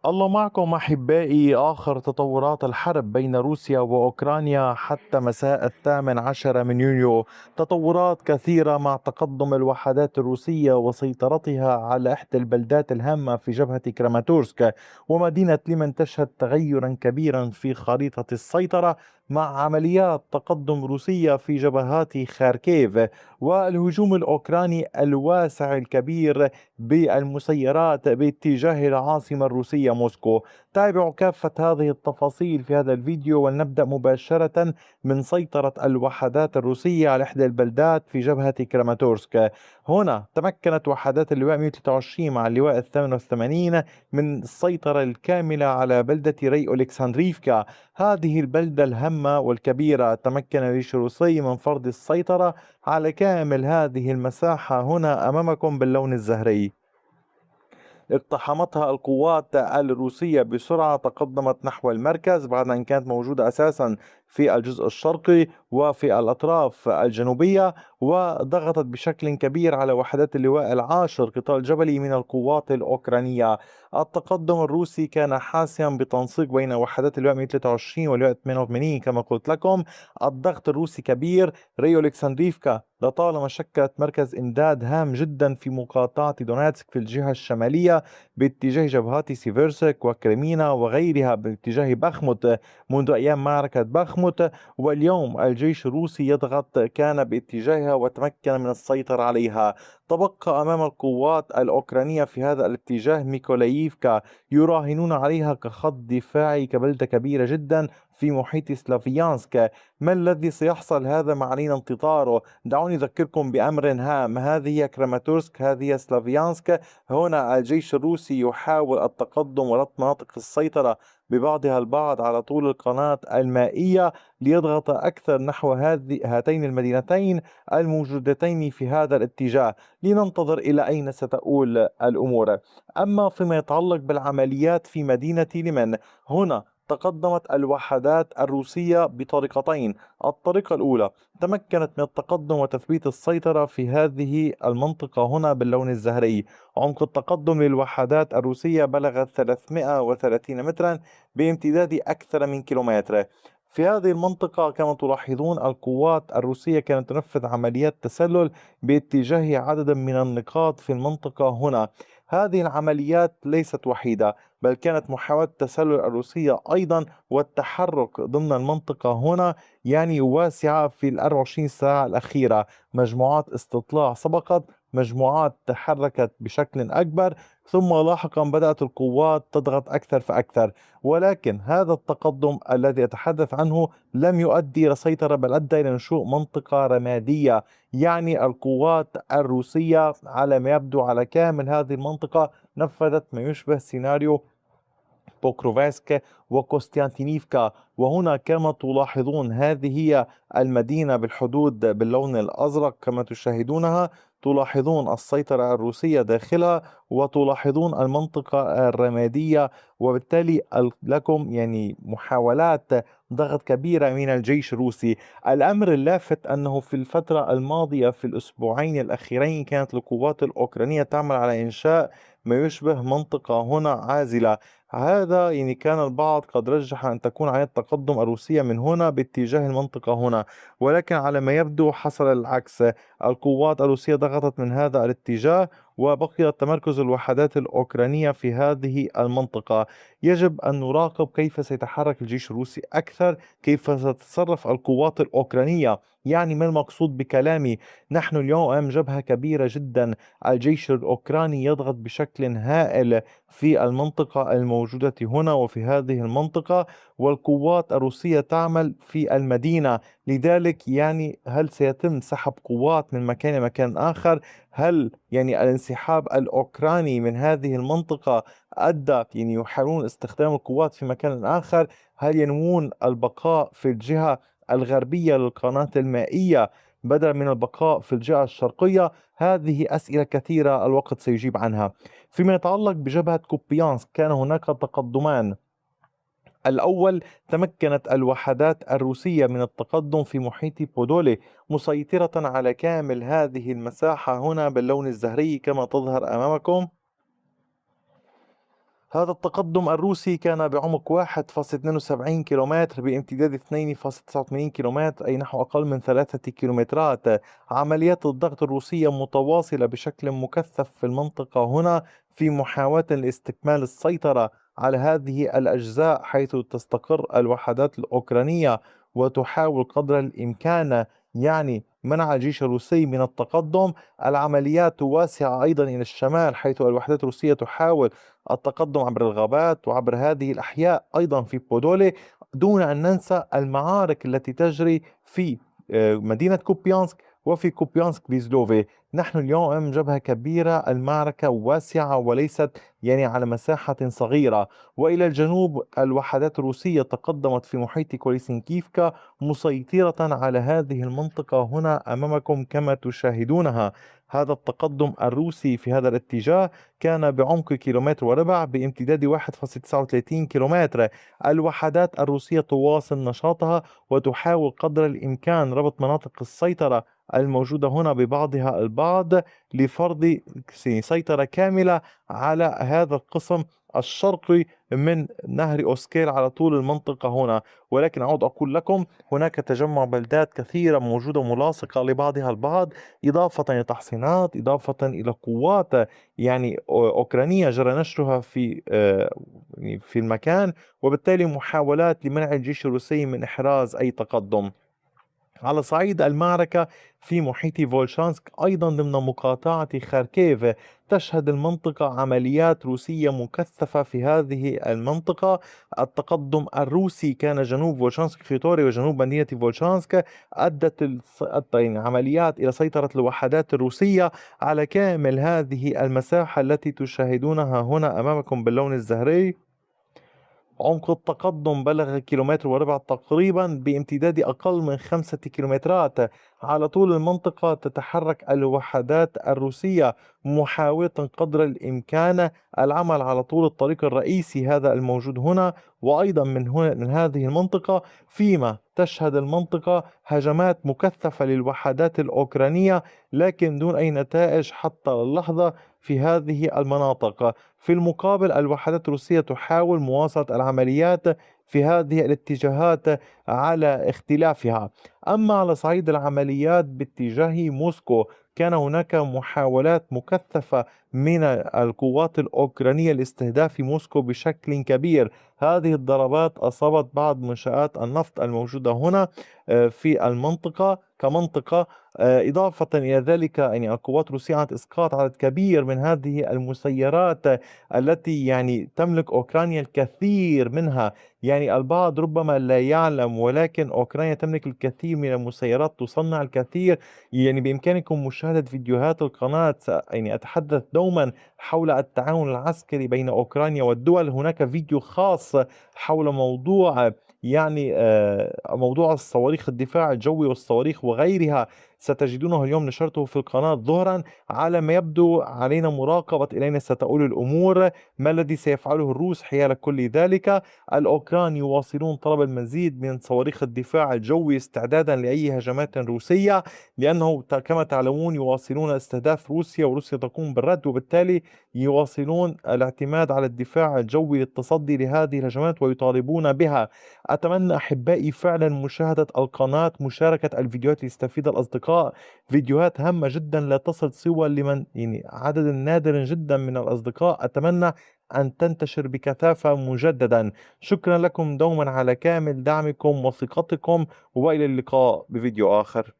الله معكم أحبائي. آخر تطورات الحرب بين روسيا وأوكرانيا حتى مساء 18 من يونيو، تطورات كثيرة مع تقدم الوحدات الروسية وسيطرتها على إحدى البلدات الهامة في جبهة كراماتورسك، ومدينة لمن تشهد تغيرا كبيرا في خريطة السيطرة مع عمليات تقدم روسية في جبهات خاركيف والهجوم الأوكراني الواسع الكبير بالمسيرات باتجاه العاصمة الروسية موسكو. تابعوا كافة هذه التفاصيل في هذا الفيديو، ولنبدأ مباشرة من سيطرة الوحدات الروسية على إحدى البلدات في جبهة كراماتورسك. هنا تمكنت وحدات اللواء 123 مع اللواء 88 من السيطرة الكاملة على بلدة ري أولكسندريفكا. هذه البلدة الهامة والكبيرة تمكن الجيش الروسي من فرض السيطرة على كامل هذه المساحة هنا أمامكم باللون الزهري. اقتحمتها القوات الروسية بسرعة، تقدمت نحو المركز بعد أن كانت موجودة أساسا في الجزء الشرقي وفي الأطراف الجنوبية، وضغطت بشكل كبير على وحدات اللواء العاشر قطار الجبلي من القوات الأوكرانية. التقدم الروسي كان حاسما بتنسيق بين وحدات اللواء 123 واللواء 88 كما قلت لكم. الضغط الروسي كبير. ريو الكسندريفكا لطالما شكلت مركز إمداد هام جدا في مقاطعة دونيتسك في الجهة الشمالية باتجاه جبهات سيفيرسك وكريمينا وغيرها باتجاه بخموت منذ أيام معركة بخموت. واليوم الجيش الروسي يضغط كان باتجاهها وتمكن من السيطرة عليها. تبقى أمام القوات الأوكرانية في هذا الاتجاه ميكولاييفكا، يراهنون عليها كخط دفاعي كبلدة كبيرة جدا في محيط سلافيانسك. ما الذي سيحصل؟ هذا ما علينا انتظاره. دعوني أذكركم بأمر هام. هذه هي كراماتورسك، هذه هي سلافيانسك. هنا الجيش الروسي يحاول التقدم وربط مناطق السيطرة ببعضها البعض على طول القناة المائية ليضغط أكثر نحو هاتين المدينتين الموجودتين في هذا الاتجاه. لننتظر إلى أين ستؤول الأمور. أما فيما يتعلق بالعمليات في مدينة لمن، هنا تقدمت الوحدات الروسية بطريقتين. الطريقة الأولى، تمكنت من التقدم وتثبيت السيطرة في هذه المنطقة هنا باللون الزهري. عمق التقدم للوحدات الروسية بلغ 330 مترا بامتداد أكثر من كيلومتر. في هذه المنطقة كما تلاحظون القوات الروسية كانت تنفذ عمليات تسلل باتجاه عدد من النقاط في المنطقة هنا. هذه العمليات ليست وحيدة، بل كانت محاولة التسلل الروسية أيضا والتحرك ضمن المنطقة هنا يعني واسعة في 24 ساعة الأخيرة. مجموعات استطلاع سبقت، مجموعات تحركت بشكل أكبر، ثم لاحقا بدأت القوات تضغط أكثر فأكثر. ولكن هذا التقدم الذي أتحدث عنه لم يؤدي إلى سيطرة، بل أدى إلى نشوء منطقة رمادية. يعني القوات الروسية على ما يبدو على كامل هذه المنطقة نفذت ما يشبه سيناريو بوكروفاسك وكوستيانتينيفكا. وهنا كما تلاحظون هذه هي المدينة بالحدود باللون الأزرق كما تشاهدونها. تلاحظون السيطرة الروسية داخلها وتلاحظون المنطقة الرمادية، وبالتالي لكم يعني محاولات ضغط كبيرة من الجيش الروسي. الأمر اللافت أنه في الفترة الماضية في الأسبوعين الأخيرين كانت القوات الأوكرانية تعمل على إنشاء ما يشبه منطقة هنا عازلة. هذا يعني كان البعض قد رجح أن تكون عملية التقدم الروسية من هنا باتجاه المنطقة هنا، ولكن على ما يبدو حصل العكس. القوات الروسية ضغطت من هذا الاتجاه وبقي تمركز الوحدات الأوكرانية في هذه المنطقة. يجب أن نراقب كيف سيتحرك الجيش الروسي أكثر، كيف ستتصرف القوات الأوكرانية. يعني ما المقصود بكلامي؟ نحن اليوم أمام جبهة كبيرة جدا. الجيش الأوكراني يضغط بشكل هائل في المنطقة الموجودة هنا وفي هذه المنطقة، والقوات الروسية تعمل في المدينة. لذلك يعني هل سيتم سحب قوات من مكان إلى مكان آخر؟ هل يعني الانسحاب الأوكراني من هذه المنطقة أدى يعني يحاولون استخدام القوات في مكان آخر؟ هل ينوون البقاء في الجهة الغربية للقناة المائية بدلا من البقاء في الجهة الشرقية؟ هذه أسئلة كثيرة الوقت سيجيب عنها. فيما يتعلق بجبهة كوبيانسك كان هناك تقدمان. الأول، تمكنت الوحدات الروسية من التقدم في محيط بودولي مسيطرة على كامل هذه المساحة هنا باللون الزهري كما تظهر أمامكم. هذا التقدم الروسي كان بعمق 1.72 كيلومتر بامتداد 2.89 كيلومتر، أي نحو أقل من 3 كيلومترات. عمليات الضغط الروسية متواصلة بشكل مكثف في المنطقة هنا في محاولة لاستكمال السيطرة على هذه الأجزاء، حيث تستقر الوحدات الأوكرانية وتحاول قدر الإمكان منع الجيش الروسي من التقدم. العمليات واسعة أيضا إلى الشمال، حيث الوحدات الروسية تحاول التقدم عبر الغابات وعبر هذه الأحياء أيضا في بودولي، دون أن ننسى المعارك التي تجري في مدينة كوبيانسك وفي كوبيانسك بيزلوفي. نحن اليوم أمام جبهة كبيرة، المعركة واسعة وليست على مساحة صغيرة. وإلى الجنوب الوحدات الروسية تقدمت في محيط كوليسنكيفكا، مسيطرة على هذه المنطقة هنا أمامكم كما تشاهدونها. هذا التقدم الروسي في هذا الاتجاه كان بعمق كيلومتر وربع بامتداد 1.39 كيلومتر. الوحدات الروسية تواصل نشاطها وتحاول قدر الإمكان ربط مناطق السيطرة الموجودة هنا ببعضها البعض لفرض سيطرة كاملة على هذا القسم الشرقي من نهر أوسكيل على طول المنطقة هنا. ولكن أعود أقول لكم، هناك تجمع بلدات كثيرة موجودة ملاصقة لبعضها البعض، إضافة إلى تحصينات، إضافة إلى قوات أوكرانية جرى نشرها في المكان، وبالتالي محاولات لمنع الجيش الروسي من إحراز أي تقدم. على صعيد المعركة في محيط فولشانسك أيضا ضمن مقاطعة خاركيف، تشهد المنطقة عمليات روسية مكثفة في هذه المنطقة. التقدم الروسي كان جنوب فولشانسك خيتوري وجنوب مدينة فولشانسك، أدت عمليات إلى سيطرة الوحدات الروسية على كامل هذه المساحة التي تشاهدونها هنا أمامكم باللون الزهري. عمق التقدم بلغ كيلومتر وربع تقريبا بامتداد أقل من 5 كيلومترات. على طول المنطقة تتحرك الوحدات الروسية محاولة قدر الإمكان العمل على طول الطريق الرئيسي هذا الموجود هنا، وأيضا من هذه المنطقة، فيما تشهد المنطقة هجمات مكثفة للوحدات الأوكرانية لكن دون أي نتائج حتى اللحظة في هذه المناطق. في المقابل الوحدات الروسية تحاول مواصلة العمليات في هذه الاتجاهات على اختلافها. أما على صعيد العمليات باتجاه موسكو، كان هناك محاولات مكثفة من القوات الأوكرانية لاستهداف موسكو بشكل كبير. هذه الضربات أصابت بعض منشآت النفط الموجودة هنا في المنطقة كمنطقة. إضافة إلى ذلك القوات الروسية عملت إسقاط عدد كبير من هذه المسيرات التي تملك أوكرانيا الكثير منها. البعض ربما لا يعلم، ولكن أوكرانيا تملك الكثير من المسيرات، تصنع الكثير. بإمكانكم مشاهدة فيديوهات القناة. أتحدث دوما حول التعاون العسكري بين أوكرانيا والدول. هناك فيديو خاص حول موضوع الصواريخ الدفاع الجوي والصواريخ وغيرها، ستجدونه اليوم نشرته في القناة ظهرا. على ما يبدو علينا مراقبة إلينا ستؤول الأمور، ما الذي سيفعله الروس حيال كل ذلك. الأوكران يواصلون طلب المزيد من صواريخ الدفاع الجوي استعدادا لأي هجمات روسية، لأنه كما تعلمون يواصلون استهداف روسيا وروسيا تقوم بالرد، وبالتالي يواصلون الاعتماد على الدفاع الجوي للتصدي لهذه الهجمات ويطالبون بها. أتمنى أحبائي فعلا مشاهدة القناة، مشاركة الفيديوهات ليستفيد الأصدقاء. فيديوهات هامة جدا لا تصل سوى لمن عدد نادر جدا من الأصدقاء. أتمنى أن تنتشر بكثافة مجددا. شكرا لكم دوما على كامل دعمكم وثقتكم، وإلى اللقاء بفيديو آخر.